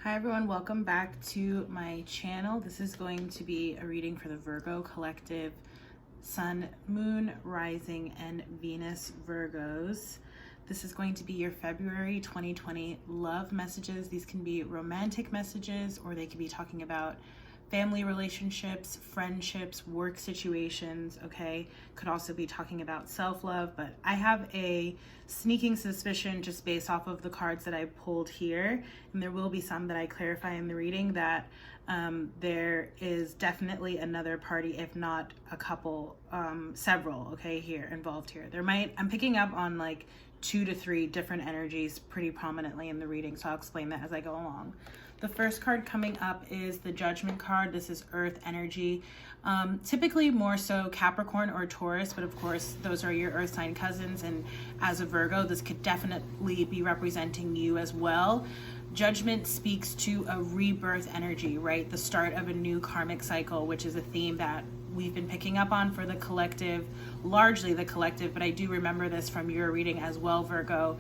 Hi everyone, welcome back to my channel. This is going to be a reading for the Virgo collective, Sun, Moon, Rising, and Venus Virgos. This is going to be your February 2020 love messages. These can be romantic messages, or they could be talking about family relationships, friendships, work situations, okay? Could also be talking about self-love, but I have a sneaking suspicion just based off of the cards that I pulled here, and there will be some that I clarify in the reading, that there is definitely another party, if not a couple, several, okay, here involved here. I'm picking up on like 2 to 3 different energies pretty prominently in the reading, so I'll explain that as I go along. The first card coming up is the Judgment card. This is Earth energy. Typically more so Capricorn or Taurus, but of course those are your Earth sign cousins, and as a Virgo, this could definitely be representing you as well. Judgment speaks to a rebirth energy, right? The start of a new karmic cycle, which is a theme that we've been picking up on for the collective, largely the collective, but I do remember this from your reading as well, Virgo,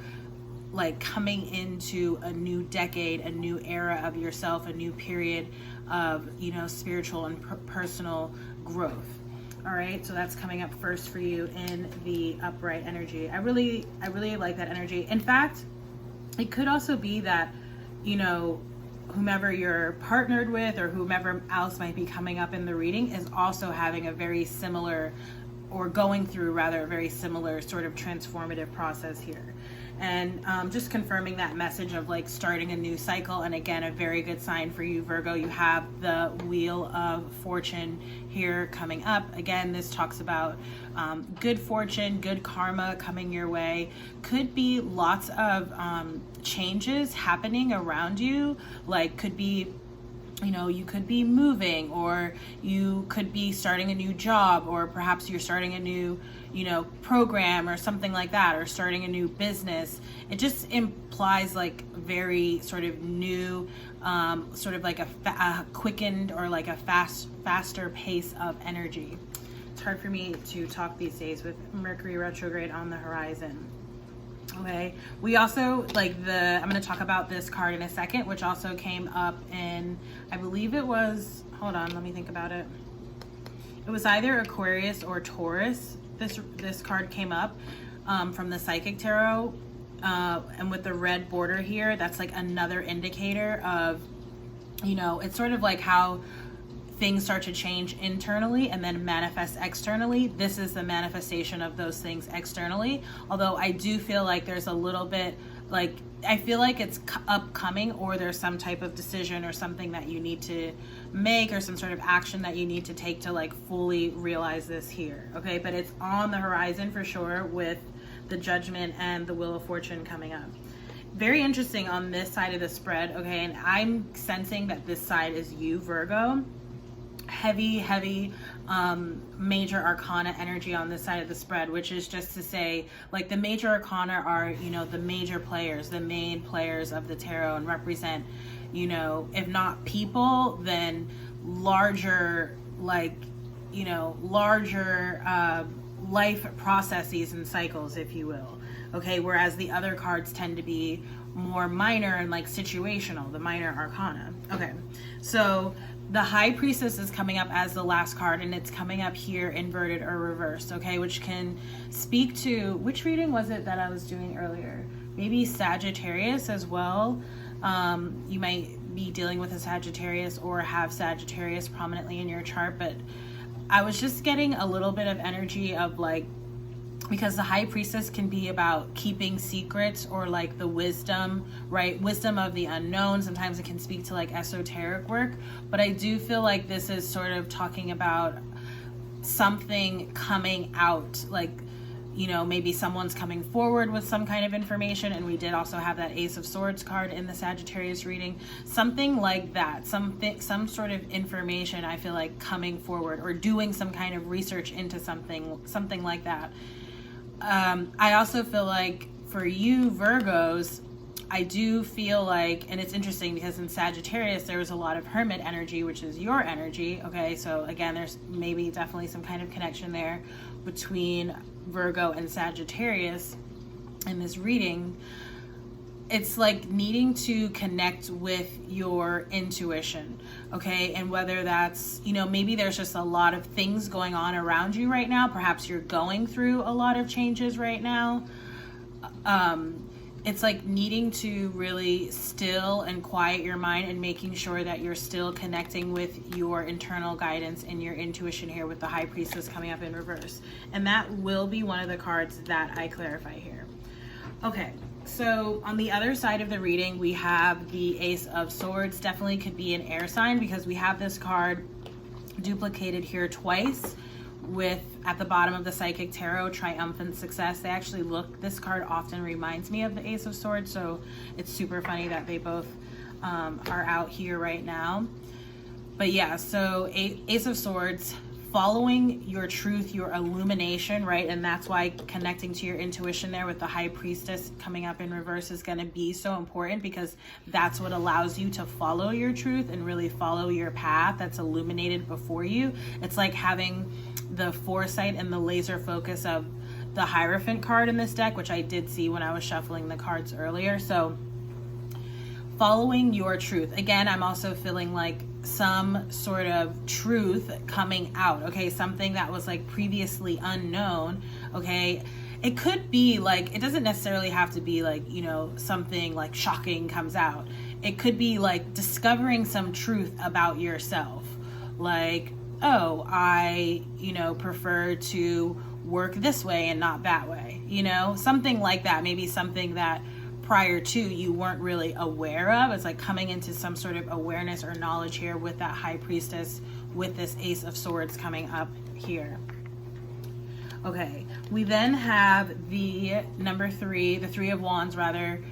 like coming into a new decade, a new era of yourself, a new period of, spiritual and personal growth. All right, so that's coming up first for you in the upright energy. I really like that energy. In fact, it could also be that, whomever you're partnered with or whomever else might be coming up in the reading is also having a very similar, or going through rather a very similar sort of transformative process here. And just confirming that message of like starting a new cycle. And again, a very good sign for you, Virgo. You have the Wheel of Fortune here coming up. Again, this talks about good fortune, good karma coming your way. Could be lots of changes happening around you. Like could be, you could be moving, or you could be starting a new job, or perhaps you're starting a new, program or something like that, or starting a new business. It just implies like very sort of new, sort of like a quickened or like a faster pace of energy. It's hard for me to talk these days with Mercury retrograde on the horizon. Okay, we also I'm going to talk about this card in a second, which also came up in, I believe it was, hold on, let me think about it. It was either Aquarius or Taurus. This card came up from the Psychic Tarot, and with the red border here, that's like another indicator of, it's sort of like how things start to change internally and then manifest externally. This is the manifestation of those things externally. Although I do feel like there's a little bit like, I feel like it's upcoming, or there's some type of decision or something that you need to make, or some sort of action that you need to take to like fully realize this here. Okay, but it's on the horizon for sure with the Judgment and the Wheel of Fortune coming up. Very interesting on this side of the spread. Okay, and I'm sensing that this side is you, Virgo. Heavy major arcana energy on this side of the spread, which is just to say like the major arcana are, the major players, the main players of the tarot, and represent, if not people, then larger, like, larger life processes and cycles, if you will. Okay, whereas the other cards tend to be more minor and like situational, the minor arcana. Okay, so the High Priestess is coming up as the last card, and it's coming up here inverted or reversed, okay, which can speak to, which reading was it that I was doing earlier? Maybe Sagittarius as well. You might be dealing with a Sagittarius or have Sagittarius prominently in your chart, but I was just getting a little bit of energy of like, because the High Priestess can be about keeping secrets, or like the wisdom, right? Wisdom of the unknown. Sometimes it can speak to like esoteric work, but I do feel like this is sort of talking about something coming out, like, maybe someone's coming forward with some kind of information. And we did also have that Ace of Swords card in the Sagittarius reading, something like that, some sort of information, I feel like coming forward, or doing some kind of research into something like that. I also feel like for you Virgos, I do feel like, and it's interesting because in Sagittarius there was a lot of Hermit energy, which is your energy. Okay, so again, there's maybe definitely some kind of connection there between Virgo and Sagittarius in this reading. it's like needing to connect with your intuition, okay? And whether that's, you know, maybe there's just a lot of things going on around you right now. Perhaps you're going through a lot of changes right now. It's like needing to really still and quiet your mind and making sure that you're still connecting with your internal guidance and your intuition here with the High Priestess coming up in reverse. And that will be one of the cards that I clarify here. Okay. So on the other side of the reading, we have the Ace of Swords. Definitely could be an air sign because we have this card duplicated here twice with, at the bottom of the Psychic Tarot, triumphant success. They actually look, this card often reminds me of the Ace of Swords, so it's super funny that they both are out here right now. But yeah, so Ace of Swords, following your truth, your illumination, right? And that's why connecting to your intuition there with the High Priestess coming up in reverse is going to be so important, because that's what allows you to follow your truth and really follow your path that's illuminated before you. It's like having the foresight and the laser focus of the Hierophant card in this deck, which I did see when I was shuffling the cards earlier. So following your truth. Again, I'm also feeling like some sort of truth coming out, okay? Something that was like previously unknown, okay? It could be like, it doesn't necessarily have to be like, you know, something like shocking comes out. It could be like discovering some truth about yourself. Like, oh, I, you know, prefer to work this way and not that way, you know? Something like that. Maybe something that prior to you weren't really aware of. It's like coming into some sort of awareness or knowledge here with that High Priestess, with this Ace of Swords coming up here. Okay, we then have the number 3, the Three of Wands rather,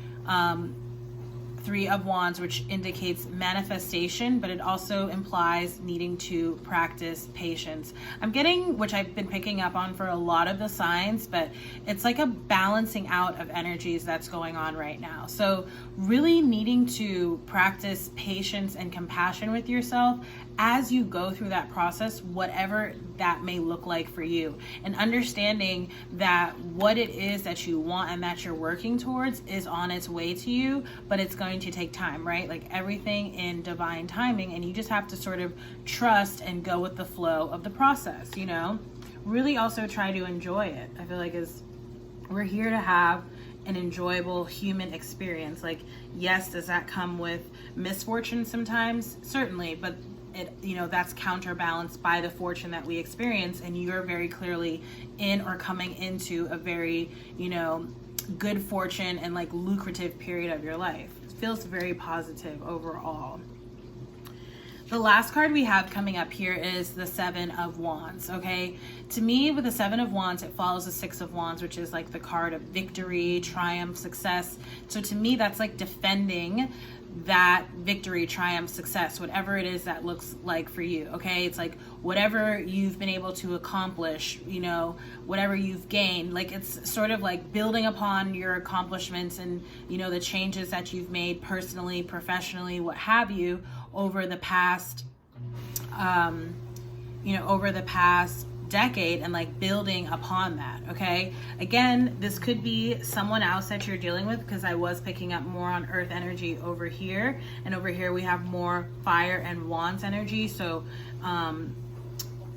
Three of Wands, which indicates manifestation, but it also implies needing to practice patience. I'm getting, which I've been picking up on for a lot of the signs, but it's like a balancing out of energies that's going on right now. So really needing to practice patience and compassion with yourself as you go through that process, whatever that may look like for you, and understanding that what it is that you want and that you're working towards is on its way to you, but it's going to take time, right? Like everything in divine timing, and you just have to sort of trust and go with the flow of the process, you know? Really also try to enjoy it. I feel like we're here to have an enjoyable human experience. Like, yes, does that come with misfortune sometimes? Certainly, but it, you know, that's counterbalanced by the fortune that we experience, and you're very clearly in or coming into a very, you know, good fortune and like lucrative period of your life. It feels very positive overall. The last card we have coming up here is the Seven of Wands, okay? To me, with the Seven of Wands, it follows the Six of Wands, which is like the card of victory, triumph, success. So to me, that's like defending that victory, triumph, success, whatever it is that looks like for you, okay? It's like whatever you've been able to accomplish, you know, whatever you've gained, like it's sort of like building upon your accomplishments and, you know, the changes that you've made personally, professionally, what have you, over the past, you know, over the past decade, and like building upon that, okay? Again, this could be someone else that you're dealing with, because I was picking up more on earth energy over here, and over here we have more fire and wands energy. So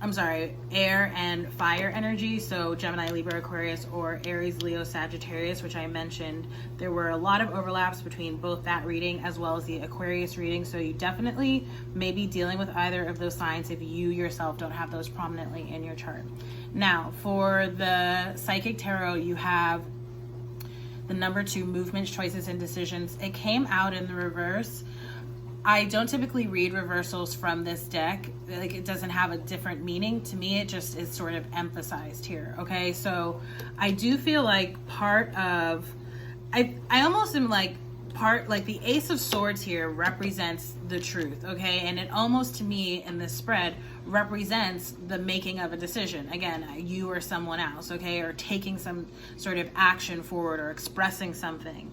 I'm sorry, air and fire energy. So Gemini, Libra, Aquarius, or Aries, Leo, Sagittarius, which I mentioned. There were a lot of overlaps between both that reading as well as the Aquarius reading. So you definitely may be dealing with either of those signs if you yourself don't have those prominently in your chart. Now, for the Psychic Tarot, you have the number 2, movements, choices, and decisions. It came out in the reverse. I don't typically read reversals from this deck. Like, it doesn't have a different meaning. To me, it just is sort of emphasized here, okay? So I do feel like part of, I almost am like part, like the Ace of Swords here represents the truth, okay? And it almost, to me, in this spread, represents the making of a decision. Again, you or someone else, okay? Or taking some sort of action forward or expressing something.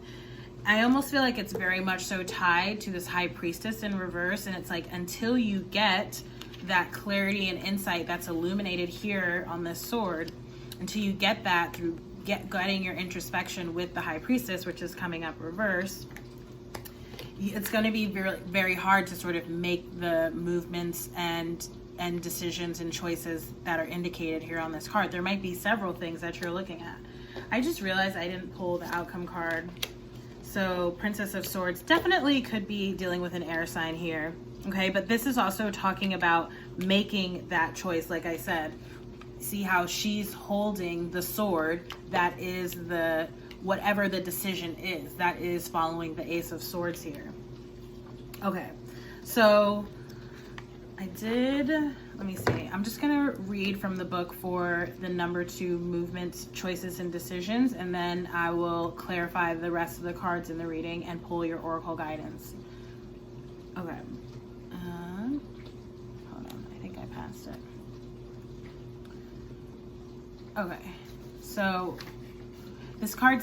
I almost feel like it's very much so tied to this High Priestess in reverse, and it's like until you get that clarity and insight that's illuminated here on this sword, until you get that through getting your introspection with the High Priestess, which is coming up reversed, it's going to be very, very hard to sort of make the movements and decisions and choices that are indicated here on this card. There might be several things that you're looking at. I just realized I didn't pull the outcome card. So Princess of Swords definitely could be dealing with an air sign here. Okay, but this is also talking about making that choice. Like I said, see how she's holding the sword. That is the, whatever the decision is, that is following the Ace of Swords here. Okay, so let me see. I'm just gonna read from the book for the number 2 movements, choices, and decisions, and then I will clarify the rest of the cards in the reading and pull your oracle guidance. Okay. Hold on, I think I passed it. Okay, so this card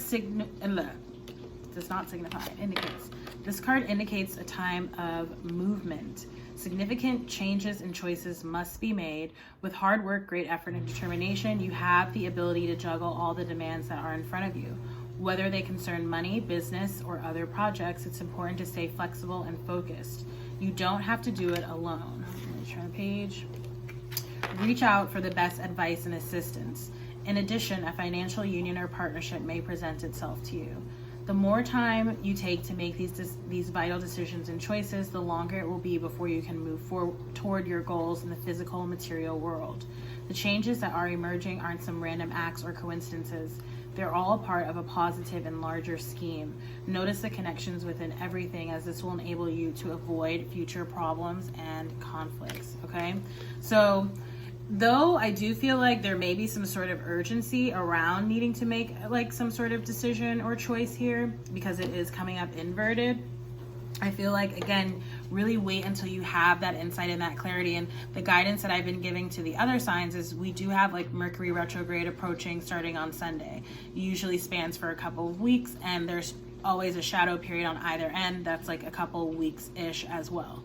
does not signify, it indicates. This card indicates a time of movement. Significant changes and choices must be made. With hard work, great effort, and determination, you have the ability to juggle all the demands that are in front of you. Whether they concern money, business, or other projects, it's important to stay flexible and focused. You don't have to do it alone. Let me turn the page. Reach out for the best advice and assistance. In addition, a financial union or partnership may present itself to you. The more time you take to make these vital decisions and choices, the longer it will be before you can move forward toward your goals in the physical and material world. The changes that are emerging aren't some random acts or coincidences. They're all a part of a positive and larger scheme. Notice the connections within everything, as this will enable you to avoid future problems and conflicts, okay? So, though I do feel like there may be some sort of urgency around needing to make like some sort of decision or choice here, because it is coming up inverted, I feel like, again, really wait until you have that insight and that clarity. And the guidance that I've been giving to the other signs is we do have like Mercury retrograde approaching starting on Sunday. It usually spans for a couple of weeks, and there's always a shadow period on either end that's like a couple weeks-ish as well.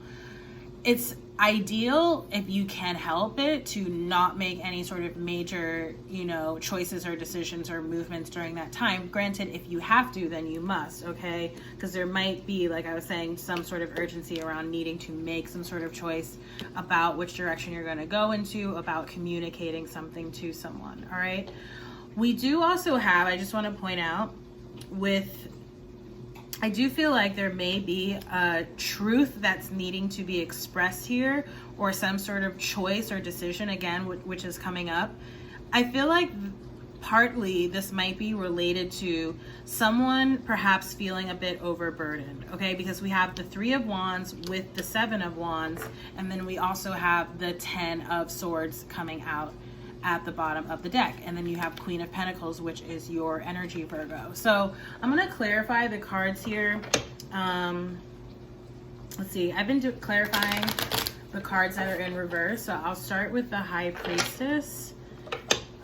It's ideal, if you can help it, to not make any sort of major, choices or decisions or movements during that time. Granted, if you have to, then you must, okay? Because there might be, like I was saying, some sort of urgency around needing to make some sort of choice about which direction you're going to go into, about communicating something to someone, all right? We do also have, I just want to point out, I do feel like there may be a truth that's needing to be expressed here, or some sort of choice or decision, again, which is coming up. I feel like partly this might be related to someone perhaps feeling a bit overburdened, okay? Because we have the 3 of Wands with the 7 of Wands, and then we also have the 10 of Swords coming out at the bottom of the deck. And then you have Queen of Pentacles, which is your energy, Virgo. So I'm going to clarify the cards here. Let's see. I've been clarifying the cards that are in reverse. So I'll start with the High Priestess.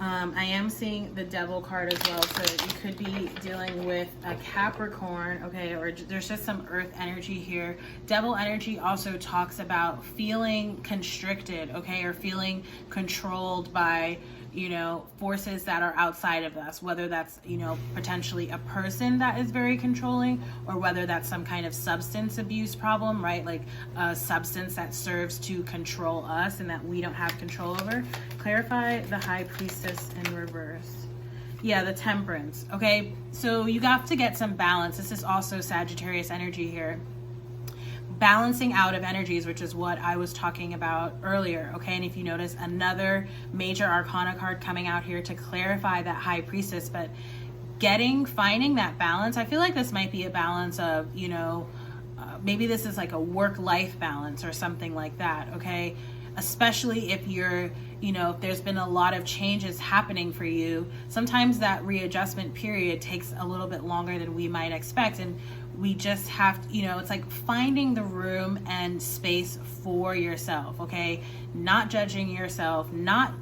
I am seeing the Devil card as well. So you could be dealing with a Capricorn, okay, or there's just some earth energy here. Devil energy also talks about feeling constricted, okay, or feeling controlled by, forces that are outside of us, whether that's, potentially a person that is very controlling, or whether that's some kind of substance abuse problem, right? Like a substance that serves to control us and that we don't have control over. Clarify the High Priestess in reverse. Yeah, the Temperance. Okay, so you have to get some balance. This is also Sagittarius energy here. Balancing out of energies, which is what I was talking about earlier, okay? And if you notice, another major arcana card coming out here to clarify that High Priestess, but finding that balance. I feel like this might be a balance of, maybe this is like a work-life balance or something like that, okay? Especially if you're, if there's been a lot of changes happening for you, sometimes that readjustment period takes a little bit longer than we might expect. And we just have to, it's like finding the room and space for yourself, okay? Not judging yourself,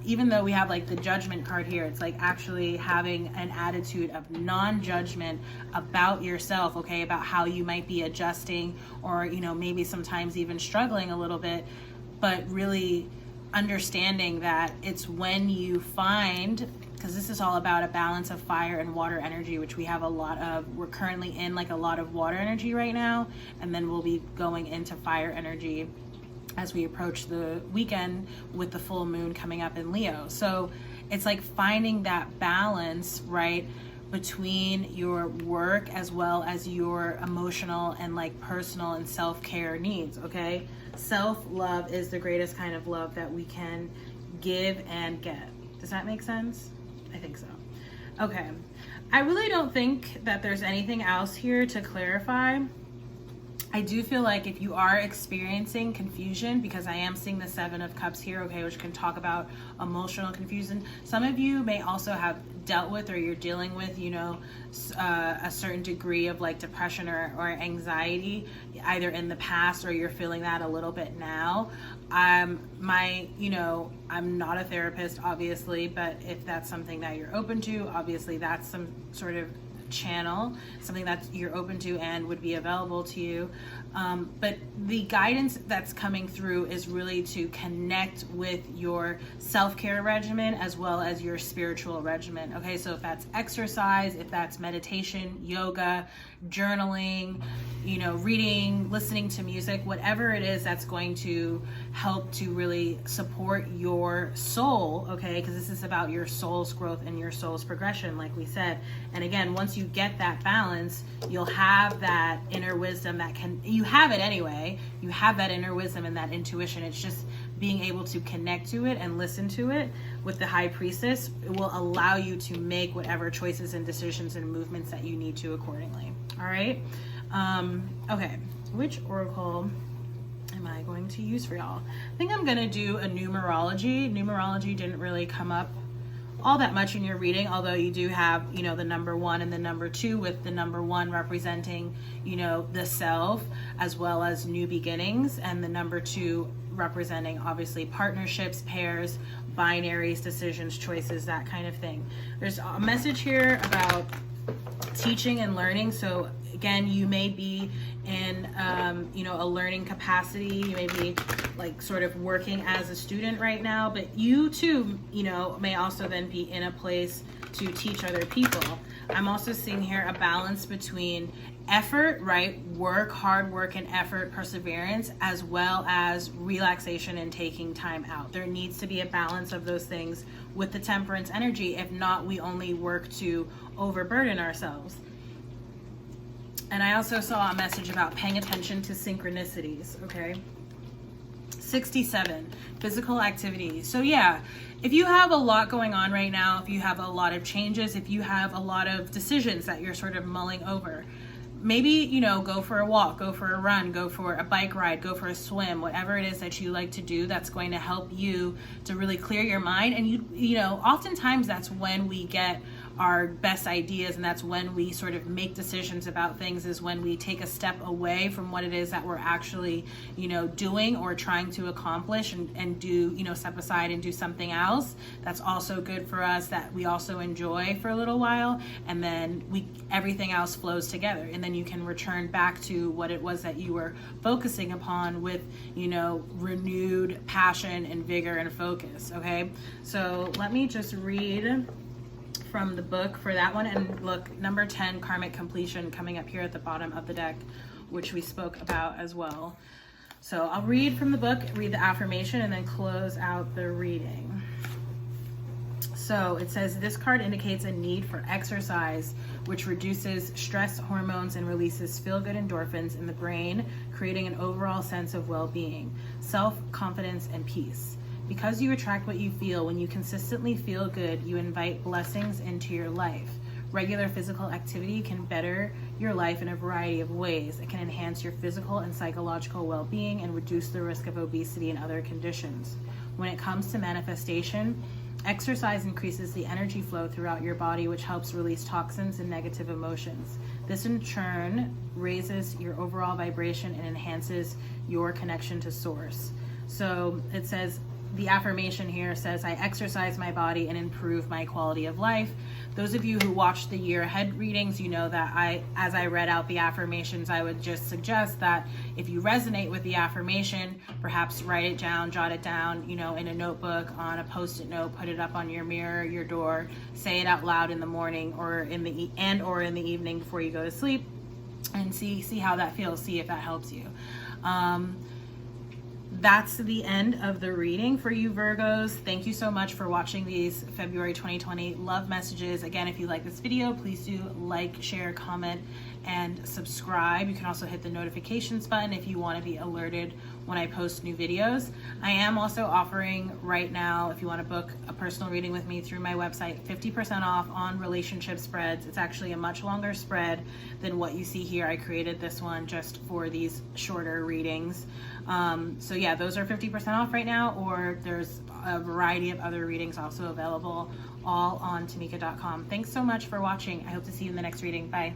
even though we have like the Judgment card here, it's like actually having an attitude of non-judgment about yourself, okay? About how you might be adjusting or, maybe sometimes even struggling a little bit, but really understanding that it's when you find because this is all about a balance of fire and water energy, which we have a lot of. We're currently in like a lot of water energy right now, and then we'll be going into fire energy as we approach the weekend with the full moon coming up in Leo. So it's like finding that balance, right, between your work as well as your emotional and like personal and self-care needs. Okay, self-love is the greatest kind of love that we can give and get. Does that make sense? I think so. Okay, I really don't think that there's anything else here to clarify. I do feel like if you are experiencing confusion, because I am seeing the 7 of Cups here, okay, which can talk about emotional confusion. Some of you may also have dealt with, or you're dealing with, you know, a certain degree of like depression or anxiety, either in the past or you're feeling that a little bit now. You know, I'm not a therapist, obviously, but if that's something that you're open to, obviously that's some sort of channel, something that you're open to and would be available to you. But the guidance that's coming through is really to connect with your self-care regimen as well as your spiritual regimen. Okay, so if that's exercise, if that's meditation, yoga, journaling, you know, reading, listening to music, whatever it is that's going to help to really support your soul, okay, because this is about your soul's growth and your soul's progression, like we said. And again, once you get that balance, you'll have that inner wisdom you have it anyway, you have that inner wisdom and that intuition. It's just being able to connect to it and listen to it with the High Priestess. It will allow you to make whatever choices and decisions and movements that you need to accordingly. All right. Okay. Which oracle am I going to use for y'all? I think I'm going to do a numerology. Numerology didn't really come up all that much in your reading, although you do have, you know, the number 1 and the number 2, with the number 1 representing, you know, the self as well as new beginnings, and the number 2 representing obviously partnerships, pairs, binaries, decisions, choices, that kind of thing. There's a message here about teaching and learning. So again, you may be in you know, a learning capacity. You may be like sort of working as a student right now, but you too, you know, may also then be in a place to teach other people. I'm also seeing here a balance between effort, right? Work, hard work and effort, perseverance, as well as relaxation and taking time out. There needs to be a balance of those things with the Temperance energy. If not, we only work to overburden ourselves. And I also saw a message about paying attention to synchronicities, okay? 67, physical activity. So yeah, if you have a lot going on right now, if you have a lot of changes, if you have a lot of decisions that you're sort of mulling over, maybe, you know, go for a walk, go for a run, go for a bike ride, go for a swim, whatever it is that you like to do that's going to help you to really clear your mind. And you know, oftentimes that's when we get our best ideas, and that's when we sort of make decisions about things, is when we take a step away from what it is that we're actually, you know, doing or trying to accomplish, and do, you know, step aside and do something else that's also good for us, that we also enjoy for a little while, and then everything else flows together, and then you can return back to what it was that you were focusing upon with, you know, renewed passion and vigor and focus. Okay, so let me just read from the book for that one. And look, number 10, karmic completion, coming up here at the bottom of the deck, which we spoke about as well. So I'll read from the book, read the affirmation, and then close out the reading. So it says, this card indicates a need for exercise, which reduces stress hormones and releases feel-good endorphins in the brain, creating an overall sense of well-being, self-confidence, and peace. Because you attract what you feel, when you consistently feel good, you invite blessings into your life. Regular physical activity can better your life in a variety of ways. It can enhance your physical and psychological well-being and reduce the risk of obesity and other conditions. When it comes to manifestation, exercise increases the energy flow throughout your body, which helps release toxins and negative emotions. This in turn raises your overall vibration and enhances your connection to source. So it says, the affirmation here says, I exercise my body and improve my quality of life. Those of you who watch the year ahead readings, you know that as I read out the affirmations, I would just suggest that if you resonate with the affirmation, perhaps write it down, jot it down, in a notebook, on a Post-it note, put it up on your mirror, your door, say it out loud in the morning or in the evening before you go to sleep, and see how that feels, see if that helps you. That's the end of the reading for you Virgos. Thank you so much for watching these February 2020 love messages. Again, if you like this video, please do like, share, comment, and subscribe. You can also hit the notifications button if you want to be alerted when I post new videos. I am also offering right now, if you want to book a personal reading with me through my website, 50% off on relationship spreads. It's actually a much longer spread than what you see here. I created this one just for these shorter readings. So yeah, those are 50% off right now, or there's a variety of other readings also available, all on tamika.com. Thanks so much for watching. I hope to see you in the next reading. Bye.